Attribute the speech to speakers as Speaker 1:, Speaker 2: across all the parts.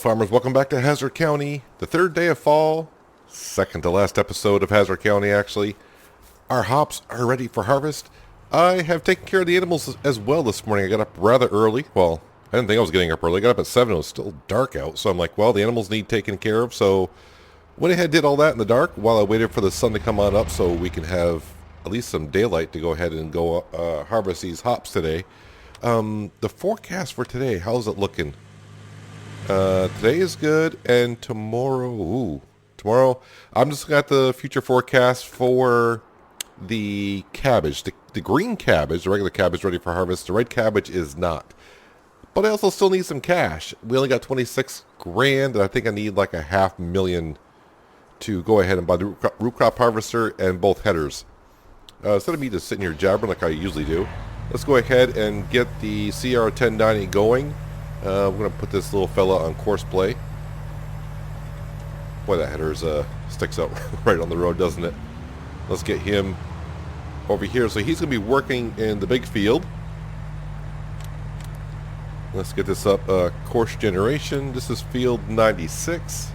Speaker 1: farmers, welcome back to Hazzard County. The third day of fall, second to last episode of Hazzard County actually. Our hops are ready for harvest. I have taken care of the animals as well this morning. I got up rather early. Well, I didn't think I was getting up early. I got up at 7. It was still dark out. So I'm like, well, the animals need taken care of. So went ahead and did all that in the dark while I waited for the sun to come on up so we can have at least some daylight to go ahead and go harvest these hops today. The forecast for today, how's it looking? Today is good, and tomorrow, I'm just looking at the future forecast for the cabbage. The green cabbage, the regular cabbage ready for harvest. The red cabbage is not. But I also still need some cash. We only got 26 grand, and I think I need like $500,000 to go ahead and buy the root crop harvester and both headers. Instead of me just sitting here jabbering like I usually do, let's go ahead and get the CR1090 going. We're going to put this little fella on course play. Boy, that header sticks out right on the road, doesn't it? Let's get him over here. So he's going to be working in the big field. Let's get this up. Course generation. This is field 96.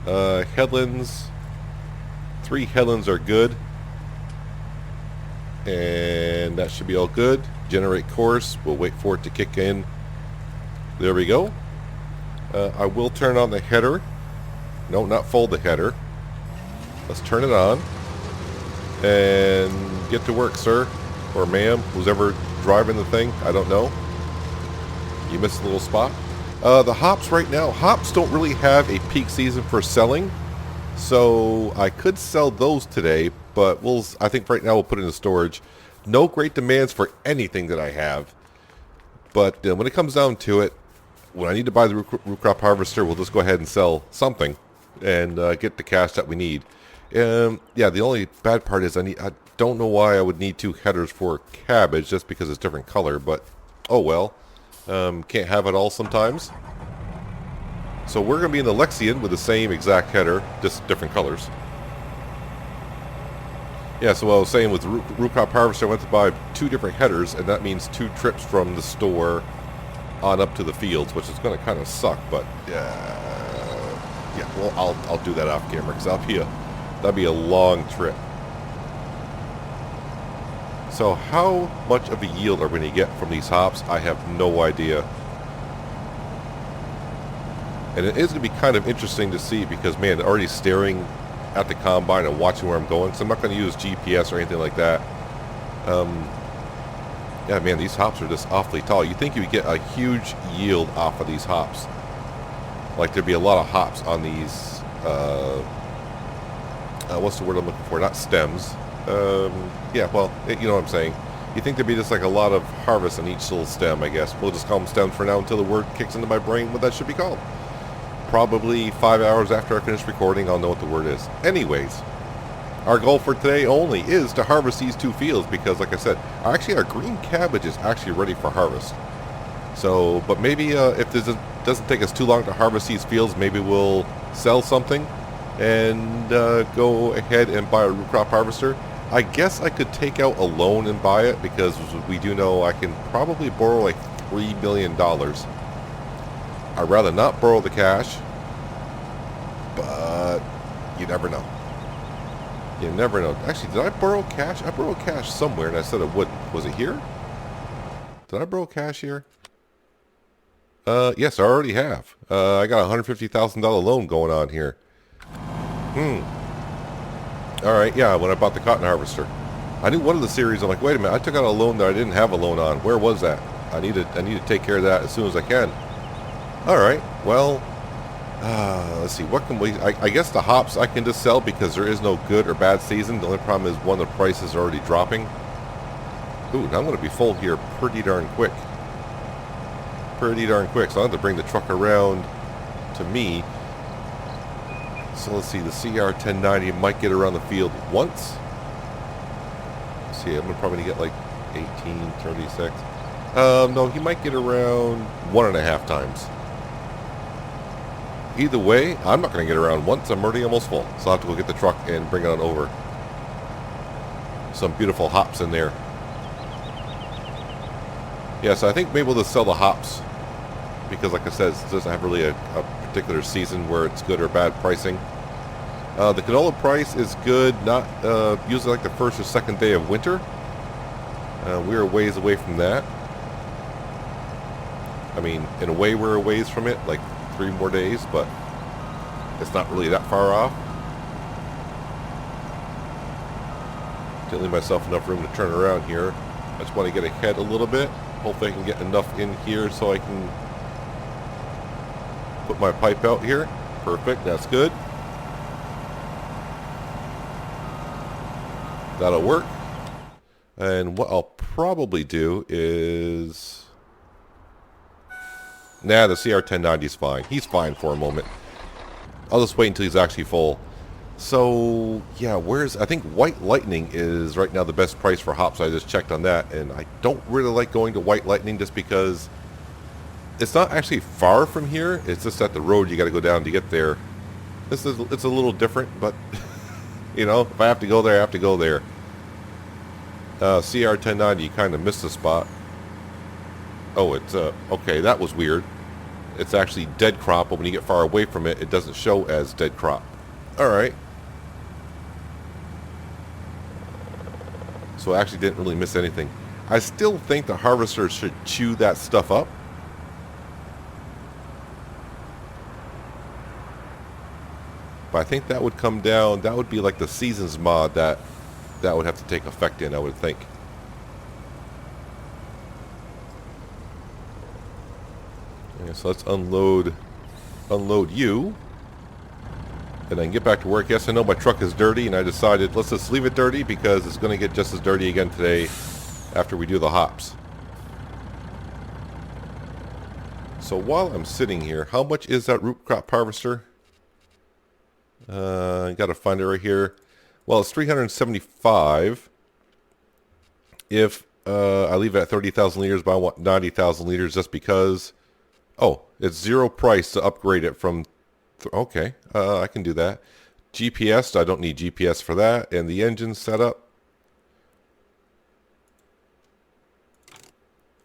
Speaker 1: Headlands. 3 headlands are good. And that should be all good. Generate course. We'll wait for it to kick in. There we go. I will turn on the header. No, not fold the header. Let's turn it on. And get to work, sir. Or ma'am. Who's ever driving the thing. I don't know. You missed a little spot. The hops right now. Hops don't really have a peak season for selling. So I could sell those today. But I think right now we'll put it in storage. No great demands for anything that I have. But when it comes down to it, when I need to buy the root crop harvester, we'll just go ahead and sell something and get the cash that we need. Yeah, the only bad part is I don't know why I would need 2 headers for cabbage just because it's different color. But oh well, can't have it all sometimes. So we're going to be in the Lexian with the same exact header, just different colors. Yeah, so what I was saying with the root crop harvester, I went to buy 2 different headers, and that means 2 trips from the store on up to the fields, which is going to kind of suck, but yeah, well, I'll do that off camera because that'd be a long trip. So how much of a yield are we going to get from these hops? I have no idea. And it is going to be kind of interesting to see because, man, already staring at the combine and watching where I'm going, so I'm not going to use GPS or anything like that. Yeah, man, these hops are just awfully tall. You think you would get a huge yield off of these hops, like there'd be a lot of hops on these what's the word I'm looking for, not stems. Yeah, well, you know what I'm saying. You think there'd be just like a lot of harvest on each little stem. I guess we'll just call them stems for now until the word kicks into my brain what that should be called. Probably 5 hours after I finish recording, I'll know what the word is. Anyways, our goal for today only is to harvest these 2 fields because, like I said, actually our green cabbage is actually ready for harvest. So, but maybe if this doesn't take us too long to harvest these fields, maybe we'll sell something and go ahead and buy a root crop harvester. I guess I could take out a loan and buy it because we do know I can probably borrow like $3 million. I'd rather not borrow the cash, but you never know. You never know. Actually, did I borrow cash? I borrowed cash somewhere, and I said I wouldn't. Was it here? Did I borrow cash here? Yes, I already have. I got a $150,000 loan going on here. All right, yeah, when I bought the cotton harvester. I knew one of the series, I'm like, wait a minute, I took out a loan that I didn't have a loan on. Where was that? I need to take care of that as soon as I can. All right, well, let's see, what can we, I guess the hops I can just sell because there is no good or bad season. The only problem is one, the price is already dropping. Ooh, now I'm going to be full here pretty darn quick. Pretty darn quick, so I'll have to bring the truck around to me. So let's see, the CR1090 might get around the field once. Let's see, I'm going to probably get like 18, 36. No, he might get around 1.5 times. Either way, I'm not going to get around once. I'm already almost full. So I'll have to go get the truck and bring it on over. Some beautiful hops in there. Yeah, so I think maybe we'll just sell the hops because, like I said, it doesn't have really a particular season where it's good or bad pricing. The canola price is good, not usually like the first or second day of winter. We're a ways away from that. I mean, in a way we're a ways from it, like 3 more days, but it's not really that far off. Didn't leave myself enough room to turn around here. I just want to get ahead a little bit. Hopefully I can get enough in here so I can put my pipe out here. Perfect, that's good. That'll work. And what I'll probably do is... Nah, the CR1090 is fine. He's fine for a moment. I'll just wait until he's actually full. So, yeah, I think White Lightning is right now the best price for hops. I just checked on that, and I don't really like going to White Lightning just because it's not actually far from here. It's just that the road you got to go down to get there. It's a little different, but, you know, if I have to go there, I have to go there. CR1090, you kind of missed the spot. Oh, it's, okay, that was weird. It's actually dead crop, but when you get far away from it, it doesn't show as dead crop. Alright. So I actually didn't really miss anything. I still think the harvester should chew that stuff up. But I think that would come down, that would be like the seasons mod that would have to take effect in, I would think. Okay, so let's unload you. And I can get back to work. Yes, I know my truck is dirty, and I decided let's just leave it dirty because it's going to get just as dirty again today after we do the hops. So while I'm sitting here, how much is that root crop harvester? I got to find it right here. Well, it's 375. If I leave it at 30,000 liters, but I want 90,000 liters just because. Oh, it's zero price to upgrade it from. Okay, I can do that. GPS, I don't need GPS for that. And the engine setup.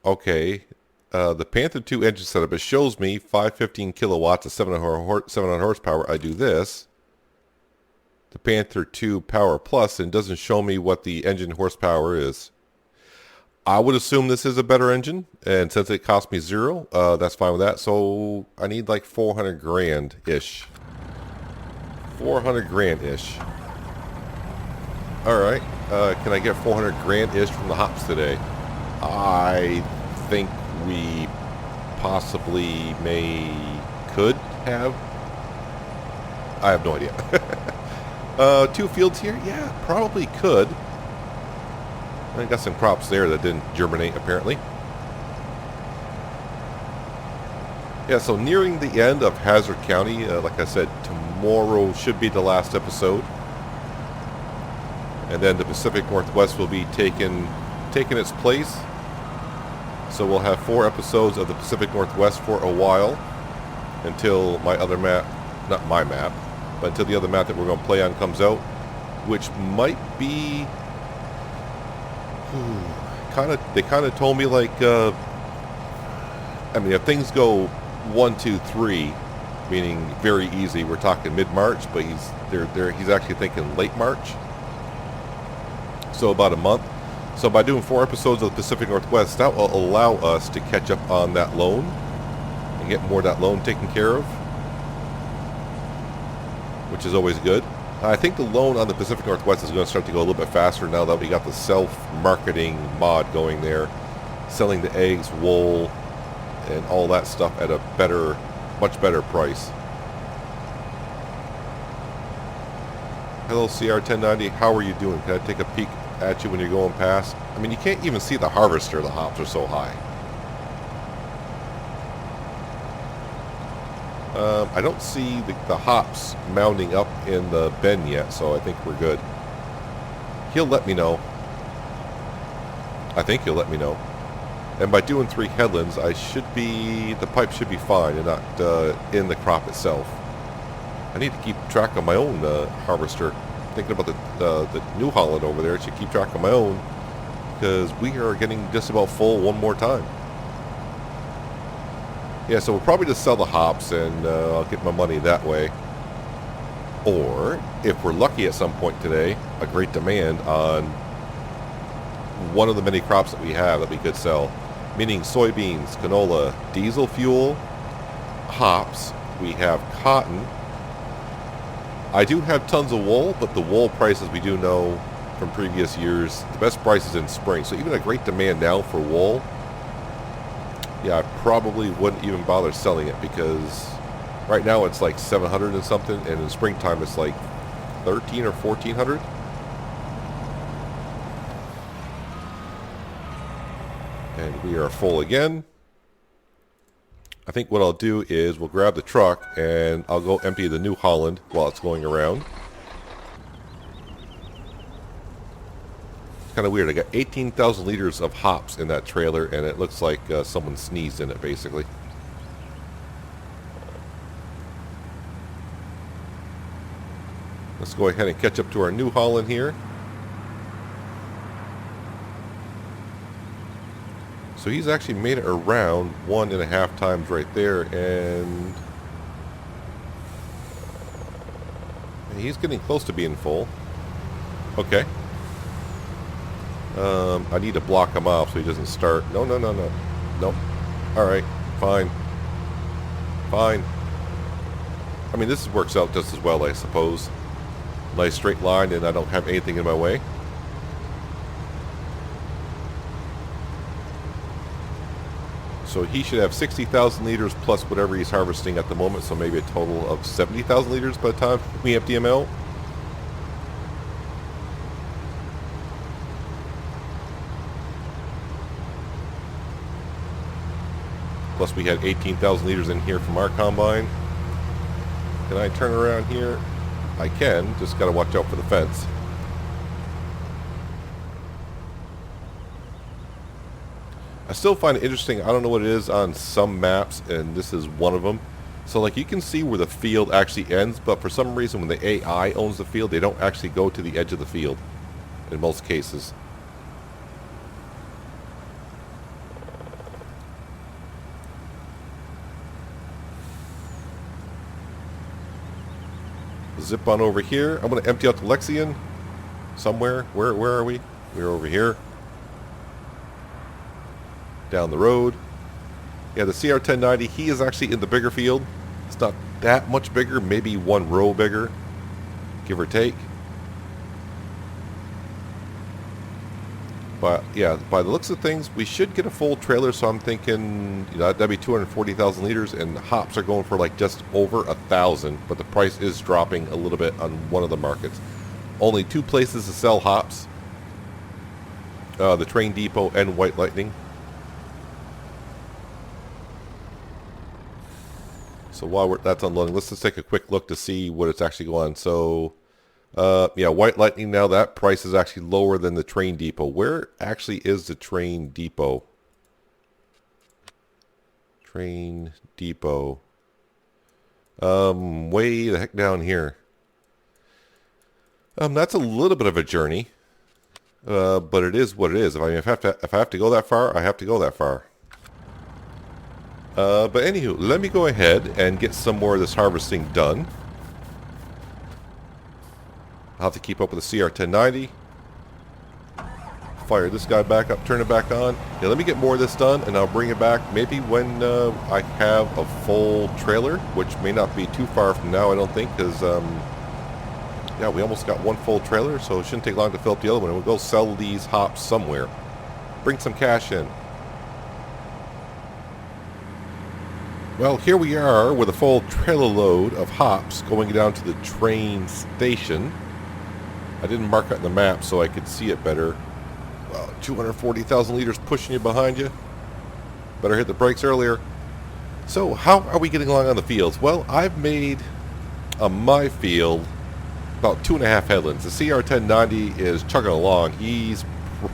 Speaker 1: Okay, the Panther 2 engine setup, it shows me 515 kilowatts at 700 horsepower. I do this. The Panther 2 Power Plus, and it doesn't show me what the engine horsepower is. I would assume this is a better engine, and since it cost me zero, that's fine with that. So I need like 400 grand-ish. 400 grand-ish. Alright, can I get 400 grand-ish from the hops today? I think we possibly could have. I have no idea. 2 fields here? Yeah, probably could. I got some crops there that didn't germinate, apparently. Yeah, so nearing the end of Hazzard County, like I said, tomorrow should be the last episode. And then the Pacific Northwest will be taking its place. So we'll have 4 episodes of the Pacific Northwest for a while. Until my other map, not my map, but until the other map that we're going to play on comes out. Which might be... They kind of told me like, I mean, if things go 1, 2, 3, meaning very easy, we're talking mid-March, but he's actually thinking late March, so about a month. So by doing 4 episodes of the Pacific Northwest, that will allow us to catch up on that loan and get more of that loan taken care of, which is always good. I think the loan on the Pacific Northwest is going to start to go a little bit faster now that we got the self-marketing mod going there. Selling the eggs, wool, and all that stuff at a better, much better price. Hello CR1090, how are you doing? Can I take a peek at you when you're going past? I mean, you can't even see the harvester, the hops are so high. I don't see the hops mounting up in the bend yet, so I think we're good. He'll let me know. I think he'll let me know. And by doing 3 headlands, the pipe should be fine and not in the crop itself. I need to keep track of my own harvester. Thinking about the New Holland over there, I should keep track of my own because we are getting just about full one more time. Yeah, so we'll probably just sell the hops and I'll get my money that way. Or, if we're lucky at some point today, a great demand on one of the many crops that we have that we could sell. Meaning soybeans, canola, diesel fuel, hops. We have cotton. I do have tons of wool, but the wool prices we do know from previous years, the best price is in spring. So even a great demand now for wool, yeah, I probably wouldn't even bother selling it because right now it's like 700 and something, and in springtime it's like 13 or 1400. And we are full again. I think what I'll do is we'll grab the truck and I'll go empty the New Holland while it's going around. It's kind of weird. I got 18,000 liters of hops in that trailer and it looks like someone sneezed in it basically. Let's go ahead and catch up to our New Holland here. So he's actually made it around 1.5 times right there, and he's getting close to being full. Okay. I need to block him off so he doesn't start. No. Nope. Alright, fine. Fine. I mean, this works out just as well, I suppose. Nice straight line, and I don't have anything in my way. So he should have 60,000 liters plus whatever he's harvesting at the moment, so maybe a total of 70,000 liters by the time we empty him out. Plus we had 18,000 liters in here from our combine. Can I turn around here? I can, just gotta watch out for the fence. I still find it interesting. I don't know what it is on some maps, and this is one of them. So like you can see where the field actually ends, but for some reason when the AI owns the field, they don't actually go to the edge of the field in most cases. Zip on over here. I'm going to empty out the Lexion somewhere. Where are we? We're over here. Down the road. Yeah, the CR1090, he is actually in the bigger field. It's not that much bigger, maybe one row bigger, give or take. But yeah, by the looks of things, we should get a full trailer, so I'm thinking, you know, that'd be 240,000 liters, and the hops are going for like just over 1,000, but the price is dropping a little bit on one of the markets. Only 2 places to sell hops, the Train Depot and White Lightning. So while that's unloading, let's just take a quick look to see what it's actually going on. So, yeah, White Lightning now, that price is actually lower than the Train Depot. Where actually is the Train Depot? Train Depot. Way the heck down here. That's a little bit of a journey. But it is what it is. If I have to go that far, I have to go that far. But anywho, let me go ahead and get some more of this harvesting done. I'll have to keep up with the CR1090. Fire this guy back up, turn it back on. Yeah, let me get more of this done, and I'll bring it back maybe when I have a full trailer, which may not be too far from now, I don't think, because, yeah, we almost got one full trailer, so it shouldn't take long to fill up the other one, and we'll go sell these hops somewhere. Bring some cash in. Well, here we are with a full trailer load of hops going down to the train station. I didn't mark it on the map so I could see it better. Well, 240,000 liters pushing you behind you. Better hit the brakes earlier. So, how are we getting along on the fields? Well, I've made on my field about 2.5 headlands. The CR1090 is chugging along. He's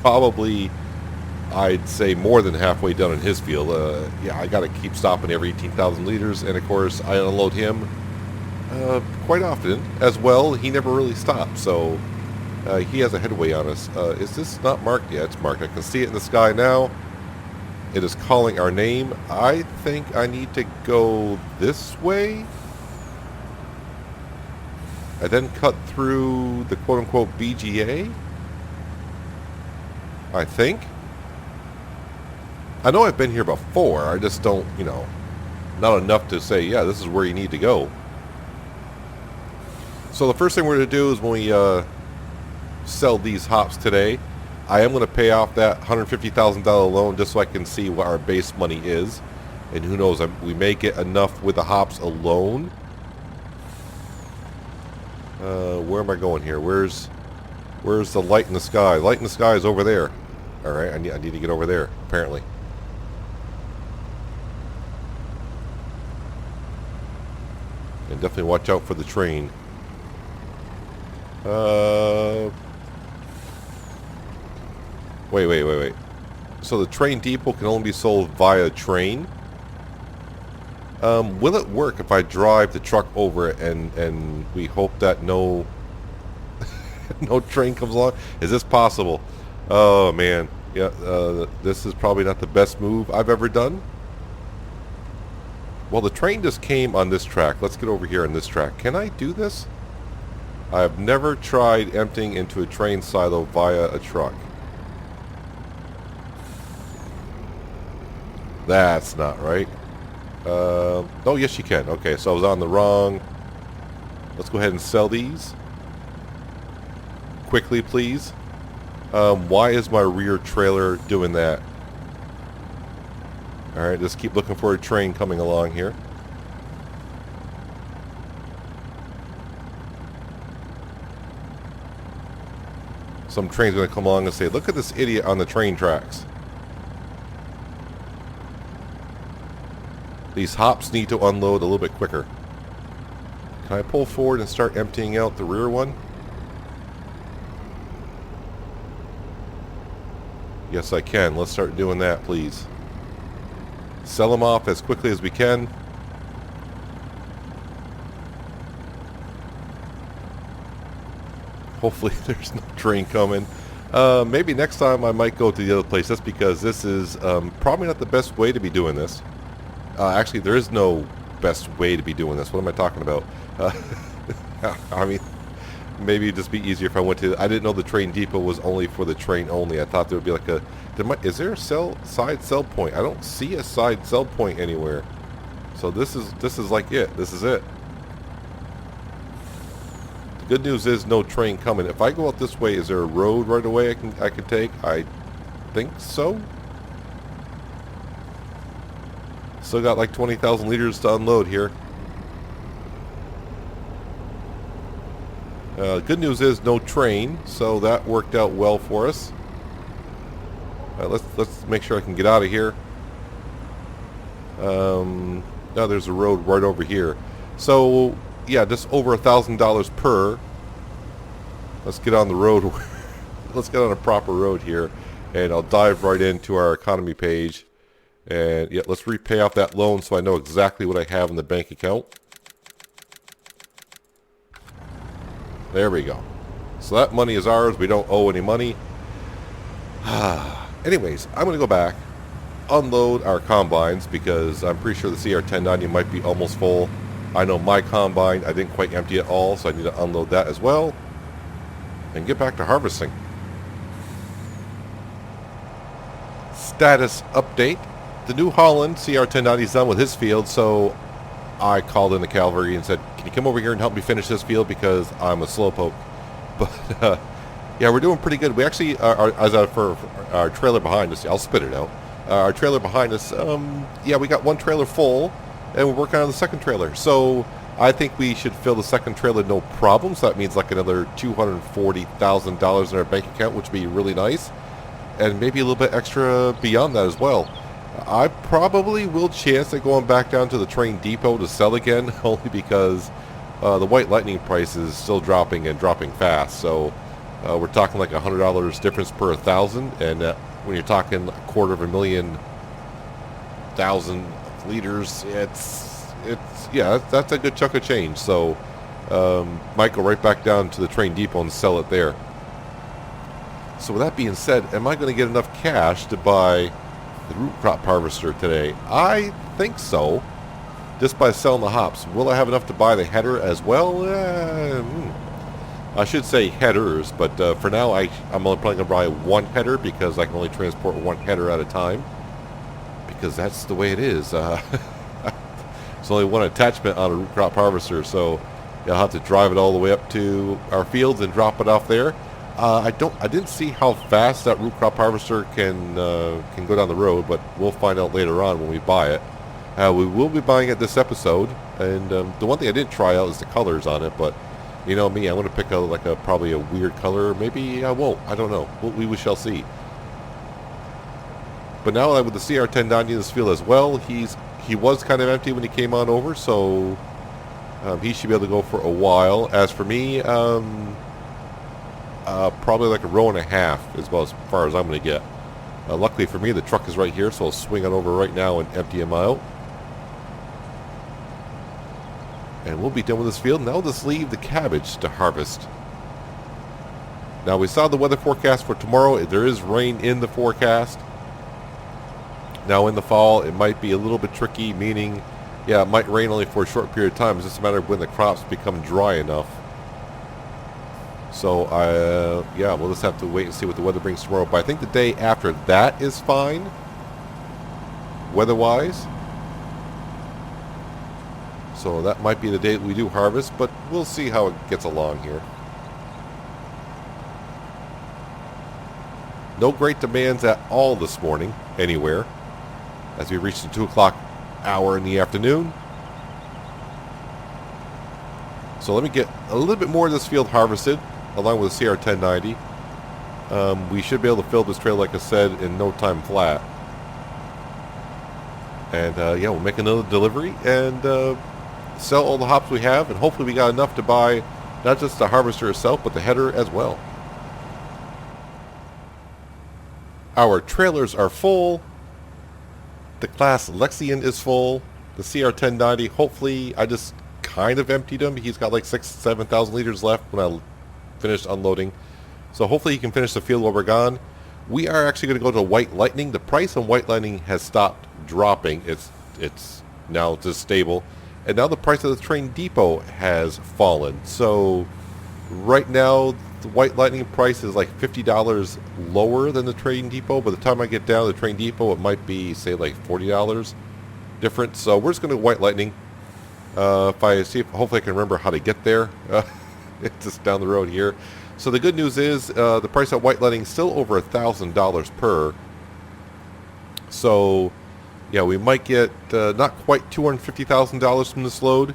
Speaker 1: probably, I'd say, more than halfway done in his field. Yeah, I got to keep stopping every 18,000 liters, and of course, I unload him quite often as well. He never really stops, so he has a headway on us. Is this not marked? Yeah, it's marked. I can see it in the sky now. It is calling our name. I think I need to go this way. I then cut through the quote-unquote BGA. I think. I know I've been here before. I just don't, not enough to say, yeah, this is where you need to go. So the first thing we're going to do is when we sell these hops today, I am going to pay off that $150,000 loan just so I can see what our base money is. And who knows, we may get enough with the hops alone. Where am I going here? Where's the light in the sky? Light in the sky is over there. Alright, I need to get over there, apparently. And definitely watch out for the train. Wait. So the train depot can only be sold via train? Will it work if I drive the truck over it and we hope that no no train comes along? Is this possible? Oh man, yeah. This is probably not the best move I've ever done. Well, the train just came on this track. Let's get over here on this track. Can I do this? I've never tried emptying into a train silo via a truck. That's not right. Oh, yes you can. Okay, so I was on the wrong. Let's go ahead and sell these. Quickly, please. Why is my rear trailer doing that? Alright, just keep looking for a train coming along here. Some train's going to come along and say, look at this idiot on the train tracks. These hops need to unload a little bit quicker. Can I pull forward and start emptying out the rear one? Yes, I can. Let's start doing that, please. Sell them off as quickly as we can. Hopefully there's no train coming. Maybe next time I might go to the other place. That's because this is probably not the best way to be doing this. Actually, there is no best way to be doing this. What am I talking about? I mean, maybe it'd just be easier if I went to... I didn't know the train depot was only for the train only. I thought there would be like a... is there a side sell point? I don't see a side sell point anywhere. So this is like it. This is it. The good news is no train coming. If I go out this way, is there a road right away I can take? I think so. Still got like 20,000 liters to unload here. Good news is no train, so that worked out well for us. Let's make sure I can get out of here. Now there's a road right over here. So yeah, just over $1,000 per. Let's get on the road. Let's get on a proper road here, and I'll dive right into our economy page. And yeah, let's repay off that loan so I know exactly what I have in the bank account. There we go. So that money is ours. We don't owe any money. Anyways, I'm going to go back, unload our combines, because I'm pretty sure the CR1090 might be almost full. I know my combine, I didn't quite empty it all, so I need to unload that as well. And get back to harvesting. Status update. The New Holland CR1090 is done with his field, so I called in the cavalry and said, can you come over here and help me finish this field because I'm a slowpoke. But yeah, we're doing pretty good. We actually for our trailer behind us, I'll spit it out. Our trailer behind us, yeah, we got one trailer full and we're working on the second trailer. So I think we should fill the second trailer no problem. So that means like another $240,000 in our bank account, which would be really nice. And maybe a little bit extra beyond that as well. I probably will chance at going back down to the train depot to sell again, only because the White Lightning price is still dropping and dropping fast. So we're talking like $100 difference per 1,000, and when you're talking 250,000 liters, it's yeah, that's a good chunk of change. So might go right back down to the train depot and sell it there. So with that being said, am I going to get enough cash to buy the root crop harvester today? I think so. Just by selling the hops. Will I have enough to buy the header as well? I should say headers, but for now I'm only probably going to buy one header because I can only transport one header at a time. Because that's the way it is. There's only one attachment on a root crop harvester, so you'll have to drive it all the way up to our fields and drop it off there. I didn't see how fast that root crop harvester can go down the road, but we'll find out later on when we buy it. We will be buying it this episode, and the one thing I didn't try out is the colors on it, but you know me, I'm going to pick probably a weird color. Maybe I won't. I don't know. We shall see. But now with the CR1090 in this field as well, he was kind of empty when he came on over, so he should be able to go for a while. As for me, probably like a row and a half is about as far as I'm going to get. Luckily for me, the truck is right here, so I'll swing on over right now and empty him out. And we'll be done with this field. Now we'll just leave the cabbage to harvest. Now we saw the weather forecast for tomorrow. There is rain in the forecast. Now in the fall, it might be a little bit tricky, meaning, yeah, it might rain only for a short period of time. It's just a matter of when the crops become dry enough. So, yeah, we'll just have to wait and see what the weather brings tomorrow. But I think the day after that is fine, weather-wise. So that might be the day that we do harvest, but we'll see how it gets along here. No great demands at all this morning, anywhere, as we reach the 2 o'clock hour in the afternoon. So let me get a little bit more of this field harvested, along with the CR1090. We should be able to fill this trailer, like I said, in no time flat. And yeah, we'll make another delivery and sell all the hops we have, and hopefully we got enough to buy not just the harvester itself, but the header as well. Our trailers are full. The Class Lexion is full. The CR1090, hopefully, I just kind of emptied him. He's got like 7,000 liters left when I finished unloading. So hopefully he can finish the field while we're gone. We are actually going to go to White Lightning. The price on White Lightning has stopped dropping. It's now just stable. And now the price of the train depot has fallen. So right now, the White Lightning price is like $50 lower than the train depot. By the time I get down to the train depot, it might be, say, like $40 different. So we're just going to White Lightning. Hopefully I can remember how to get there. It's just down the road here. So the good news is the price at White Lightning is still over $1,000 per. So yeah, we might get not quite $250,000 from this load,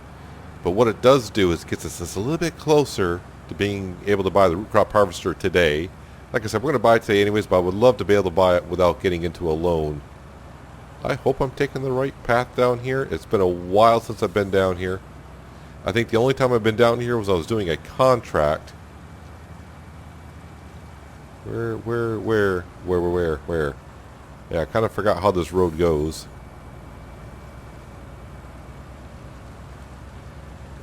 Speaker 1: but what it does do is it gets us just a little bit closer to being able to buy the root crop harvester today. Like I said, we're going to buy it today anyways, but I would love to be able to buy it without getting into a loan. I hope I'm taking the right path down here. It's been a while since I've been down here. I think the only time I've been down here was I was doing a contract. Where? Yeah, I kind of forgot how this road goes.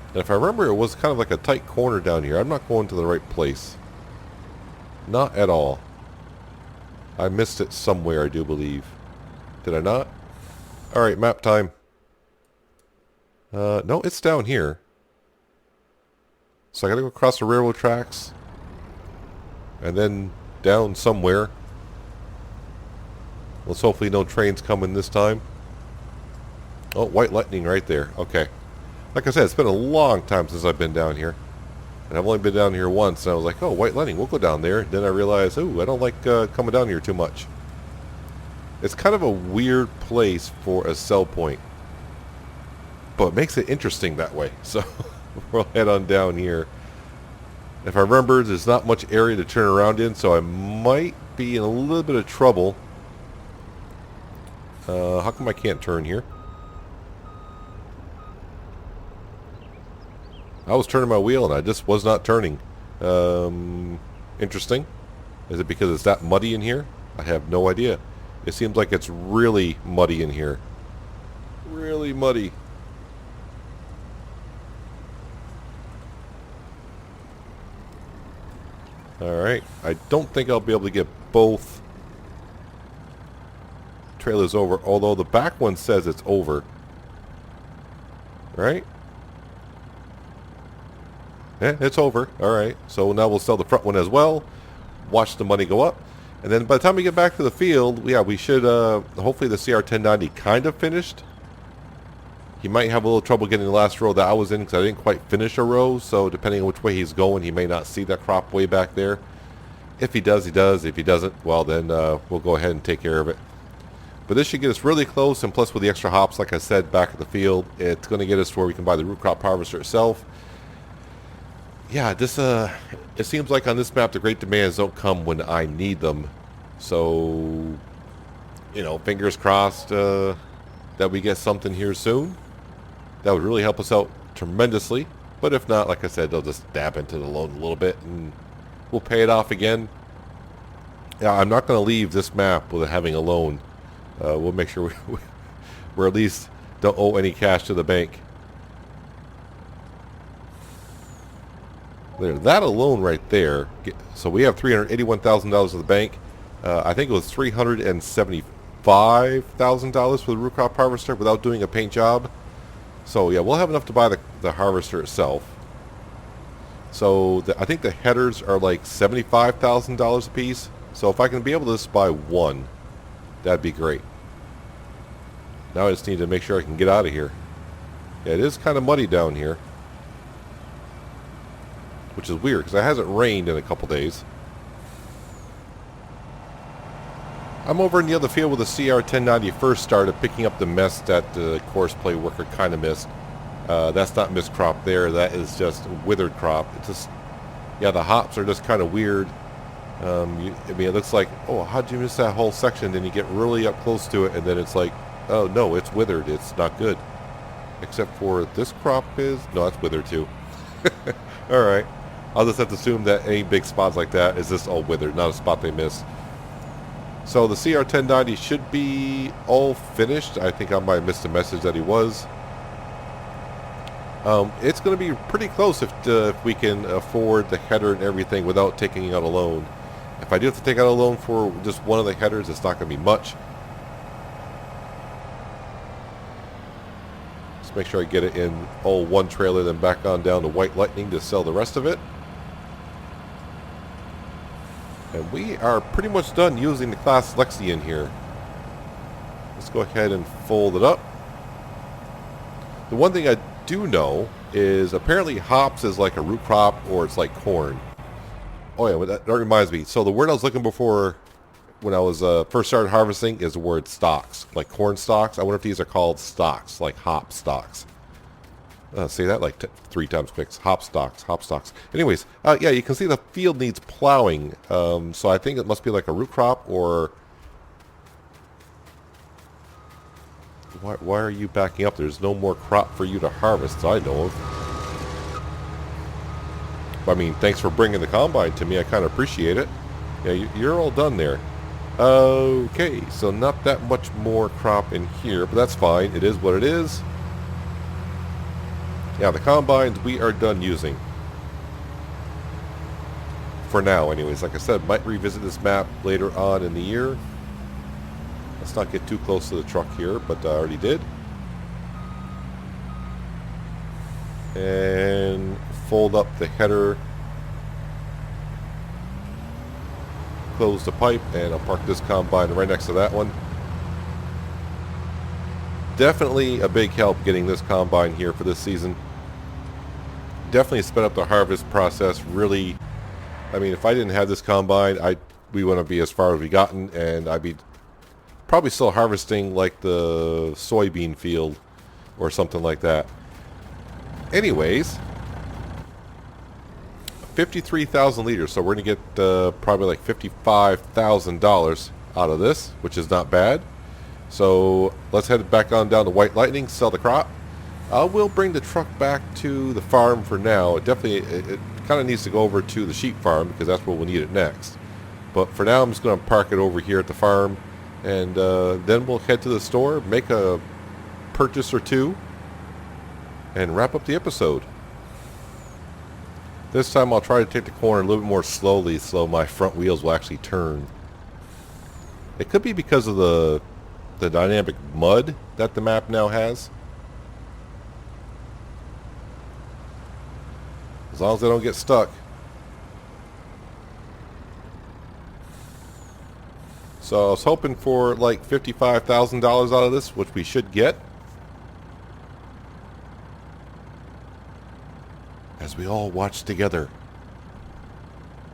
Speaker 1: And if I remember, it was kind of like a tight corner down here. I'm not going to the right place. Not at all. I missed it somewhere, I do believe. Did I not? Alright, map time. No, it's down here. So I gotta go across the railroad tracks. And then down somewhere. Let's hopefully no trains coming this time. Oh, White Lightning right there. Okay. Like I said, it's been a long time since I've been down here. And I've only been down here once, and I was like, oh, White Lightning, we'll go down there. Then I realized, oh, I don't like coming down here too much. It's kind of a weird place for a sell point. But it makes it interesting that way. So we'll head on down here. If I remember, there's not much area to turn around in, so I might be in a little bit of trouble. How come I can't turn here? I was turning my wheel and I just was not turning. Interesting. Is it because it's that muddy in here? I have no idea. It seems like it's really muddy in here. Really muddy. Alright. I don't think I'll be able to get both trailer is over, although the back one says it's over. Right? Yeah, it's over. Alright, so now we'll sell the front one as well. Watch the money go up. And then by the time we get back to the field, yeah, we should, hopefully the CR1090 kind of finished. He might have a little trouble getting the last row that I was in because I didn't quite finish a row. So depending on which way he's going, he may not see that crop way back there. If he does, he does. If he doesn't, well, then we'll go ahead and take care of it. But this should get us really close, and plus with the extra hops, like I said, back at the field, it's going to get us to where we can buy the root crop harvester itself. Yeah, this it seems like on this map the great demands don't come when I need them. So, you know, fingers crossed that we get something here soon. That would really help us out tremendously. But if not, like I said, they'll just dab into the loan a little bit and we'll pay it off again. Yeah, I'm not going to leave this map with having a loan. We'll make sure we're at least don't owe any cash to the bank. There, that alone right there. So we have $381,000 in the bank. I think it was $375,000 for the root crop harvester without doing a paint job. So yeah, we'll have enough to buy the harvester itself. So I think the headers are like $75,000 a piece. So if I can be able to just buy one, that'd be great. Now I just need to make sure I can get out of here. Yeah, it is kind of muddy down here, which is weird because it hasn't rained in a couple days. I'm over in the other field with the CR1090 first started, picking up the mess that the course play worker kind of missed. That's not missed crop there. That is just withered crop. It's just, yeah, the hops are just kind of weird. I mean, it looks like, oh, how'd you miss that whole section? Then you get really up close to it, and then it's like, oh, no, it's withered. It's not good. Except for this crop is, no, that's withered too. All right. I'll just have to assume that any big spots like that is just all withered, not a spot they missed. So the CR1090 should be all finished. I think I might have missed a message that he was. It's going to be pretty close if we can afford the header and everything without taking out a loan. If I do have to take out a loan for just one of the headers, it's not going to be much. Just make sure I get it in all one trailer, then back on down to White Lightning to sell the rest of it. And we are pretty much done using the class Lexi in here. Let's go ahead and fold it up. The one thing I do know is apparently hops is like a root crop or it's like corn. Oh yeah, that reminds me. So the word I was looking for when I was first started harvesting is the word stalks, like corn stalks. I wonder if these are called stalks, like hop stalks. Say that like 3 times quick. Hop stalks. Anyways, yeah, you can see the field needs plowing. So I think it must be like a root crop or... Why are you backing up? There's no more crop for you to harvest, I know of. I mean, thanks for bringing the combine to me. I kind of appreciate it. Yeah, you're all done there. Okay, so not that much more crop in here, but that's fine. It is what it is. Yeah, the combines we are done using. For now, anyways. Like I said, might revisit this map later on in the year. Let's not get too close to the truck here, but I already did. And fold up the header. Close the pipe, and I'll park this combine right next to that one. Definitely a big help getting this combine here for this season. Definitely sped up the harvest process. Really, I mean, if I didn't have this combine, we wouldn't be as far as we gotten, and I'd be probably still harvesting like the soybean field or something like that. Anyways, 53,000 liters, so we're gonna get probably like $55,000 out of this, which is not bad. So let's head back on down to White Lightning, sell the crop. We'll bring the truck back to the farm for now. It kind of needs to go over to the sheep farm because that's where we'll need it next. But for now, I'm just going to park it over here at the farm, and then we'll head to the store, make a purchase or two, and wrap up the episode. This time I'll try to take the corner a little bit more slowly so my front wheels will actually turn. It could be because of the the dynamic mud that the map now has. As long as they don't get stuck. So I was hoping for like $55,000 out of this, which we should get. As we all watch together.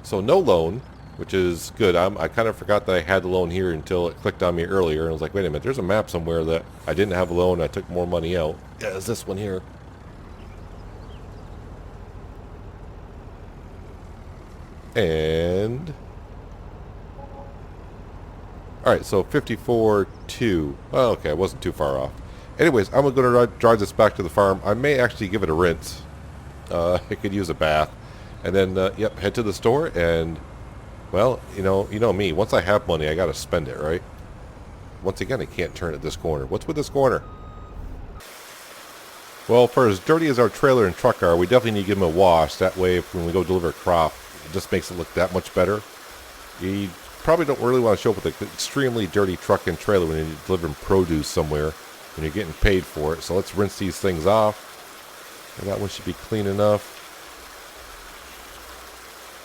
Speaker 1: So no loan, which is good. I kind of forgot that I had the loan here until it clicked on me earlier. And I was like, wait a minute, there's a map somewhere that I didn't have a loan. I took more money out. Yeah, it's this one here. And... Alright, so 54.2. Oh, okay, I wasn't too far off. Anyways, I'm going to drive this back to the farm. I may actually give it a rinse. It could use a bath. And then, yep, head to the store and, well, you know me. Once I have money, I got to spend it, right? Once again, I can't turn at this corner. What's with this corner? Well, for as dirty as our trailer and truck are, we definitely need to give them a wash. That way, when we go deliver a crop, it just makes it look that much better. You probably don't really want to show up with an extremely dirty truck and trailer when you're delivering produce somewhere when you're getting paid for it. So let's rinse these things off. And that one should be clean enough.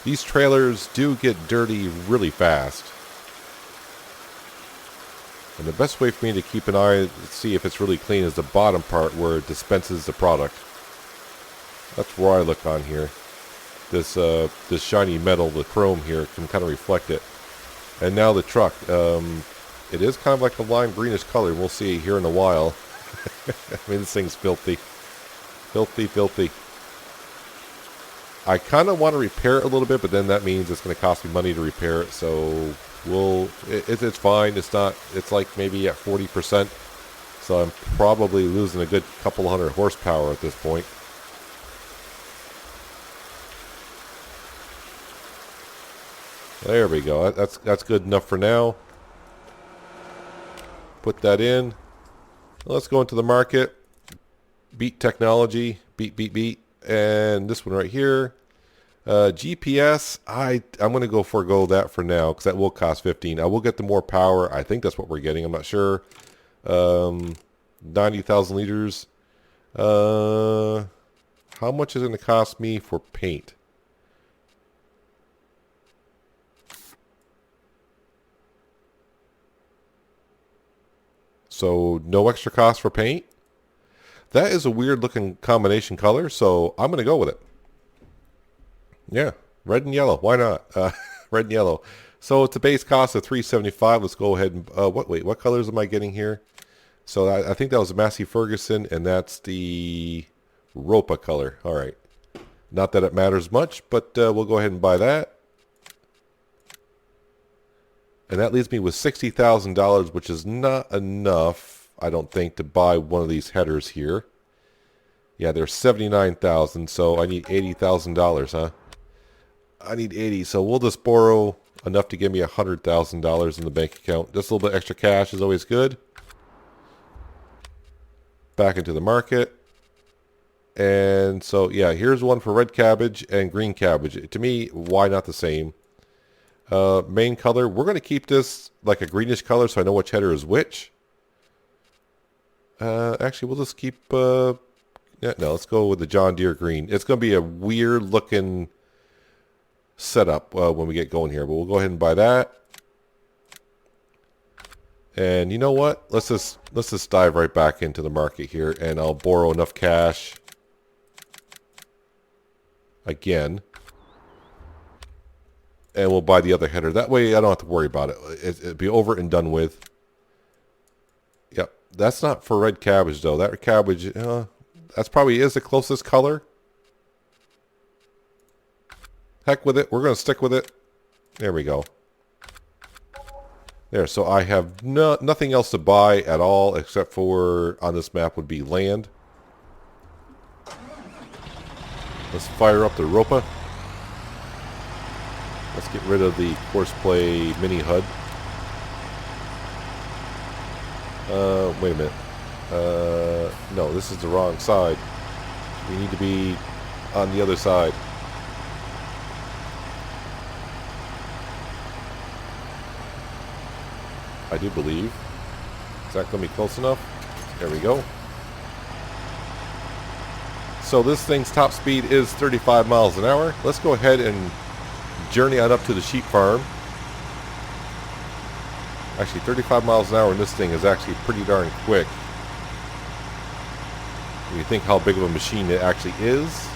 Speaker 1: These trailers do get dirty really fast. And the best way for me to keep an eye to see if it's really clean is the bottom part where it dispenses the product. That's where I look on here. This shiny metal, the chrome here, can kind of reflect it. And now the truck. It is kind of like a lime greenish color. We'll see here in a while. I mean, this thing's filthy. Filthy, filthy. I kind of want to repair it a little bit, but then that means it's going to cost me money to repair it. So it's fine. It's like maybe at 40%. So I'm probably losing a good couple hundred horsepower at this point. There we go. That's good enough for now. Put that in. Let's go into the market. Beat technology. Beat. And this one right here. GPS. I'm going to forego that for now because that will cost 15. I will get the more power. I think that's what we're getting. I'm not sure. 90,000 liters. How much is it going to cost me for paint? So no extra cost for paint. That is a weird looking combination color, so I'm going to go with it. Yeah, red and yellow. Why not? Red and yellow. So it's a base cost of $375. Let's go ahead and what colors am I getting here? So I think that was a Massey Ferguson, and that's the Ropa color. All right. Not that it matters much, but we'll go ahead and buy that. And that leaves me with $60,000, which is not enough, I don't think, to buy one of these headers here. Yeah, they're $79,000, so I need $80,000, huh? I need 80, so we'll just borrow enough to give me $100,000 in the bank account. Just a little bit extra cash is always good. Back into the market. And so, yeah, here's one for red cabbage and green cabbage. To me, why not the same? Main color, we're going to keep this like a greenish color so I know which header is which. Actually, we'll just keep... no, let's go with the John Deere green. It's going to be a weird looking setup when we get going here, but we'll go ahead and buy that. And you know what? Let's just dive right back into the market here, and I'll borrow enough cash again. And we'll buy the other header. That way I don't have to worry about it. It'll be over and done with. Yep. That's not for red cabbage, though. That cabbage, that's probably is the closest color. Heck with it. We're going to stick with it. There we go. There. So I have nothing else to buy at all except for, on this map, would be land. Let's fire up the Ropa. Let's get rid of the Courseplay Mini HUD. Wait a minute. No, this is the wrong side. We need to be on the other side. I do believe. Is that going to be close enough? There we go. So this thing's top speed is 35 miles an hour. Let's go ahead and journey on up to the sheep farm. Actually, 35 miles an hour in this thing is actually pretty darn quick. When you think how big of a machine it actually is.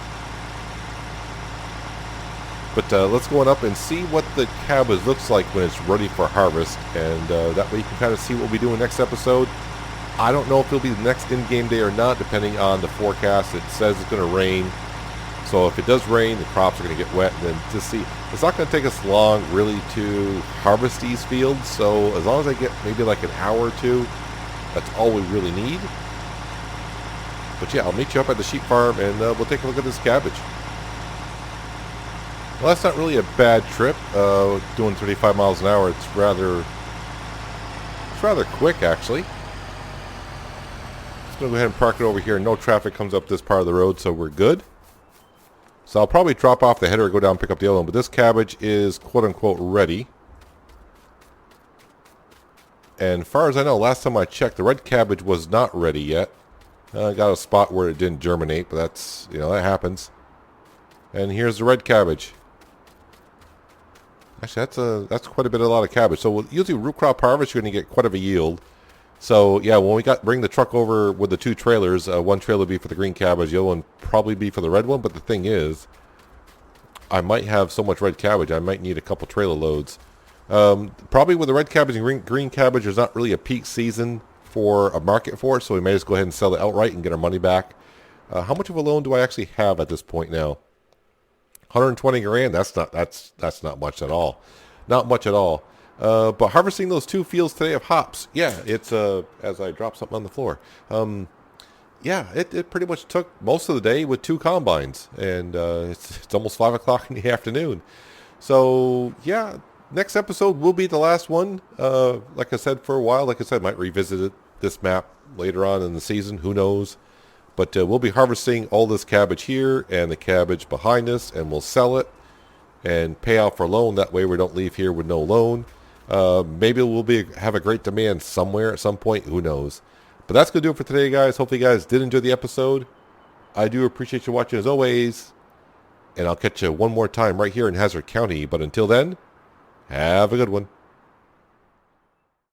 Speaker 1: But let's go on up and see what the cabbage looks like when it's ready for harvest. And that way you can kind of see what we'll be doing next episode. I don't know if it'll be the next in-game day or not, depending on the forecast. It says it's going to rain. So if it does rain, the crops are going to get wet. And then just see, it's not going to take us long, really, to harvest these fields. So as long as I get maybe like an hour or two, that's all we really need. But yeah, I'll meet you up at the sheep farm, and we'll take a look at this cabbage. Well, that's not really a bad trip. Doing 35 miles an hour, it's rather quick, actually. Just gonna go ahead and park it over here. No traffic comes up this part of the road, so we're good. So I'll probably drop off the header and go down and pick up the other one. But this cabbage is quote-unquote ready. And as far as I know, last time I checked, the red cabbage was not ready yet. I got a spot where it didn't germinate, but that's, that happens. And here's the red cabbage. Actually, that's quite a lot of cabbage. So usually root crop harvest, you're going to get quite a yield. So yeah, when we bring the truck over with the two trailers, one trailer will be for the green cabbage, the other one probably be for the red one. But the thing is, I might have so much red cabbage, I might need a couple trailer loads. Probably with the red cabbage and green cabbage, there's not really a peak season for a market for it, so we may just go ahead and sell it outright and get our money back. How much of a loan do I actually have at this point now? 120 grand. That's not much at all. Not much at all. But harvesting those two fields today of hops, yeah, it's as I drop something on the floor. Yeah, it pretty much took most of the day with two combines, and it's almost 5 o'clock in the afternoon. So yeah, next episode will be the last one. Like I said, for a while, like I said, I might revisit this map later on in the season. Who knows? But we'll be harvesting all this cabbage here and the cabbage behind us, and we'll sell it and pay off our loan. That way we don't leave here with no loan. Maybe we'll have a great demand somewhere at some point. Who knows? But that's going to do it for today, guys. Hopefully you guys did enjoy the episode. I do appreciate you watching as always. And I'll catch you one more time right here in Hazzard County. But until then, have a good one.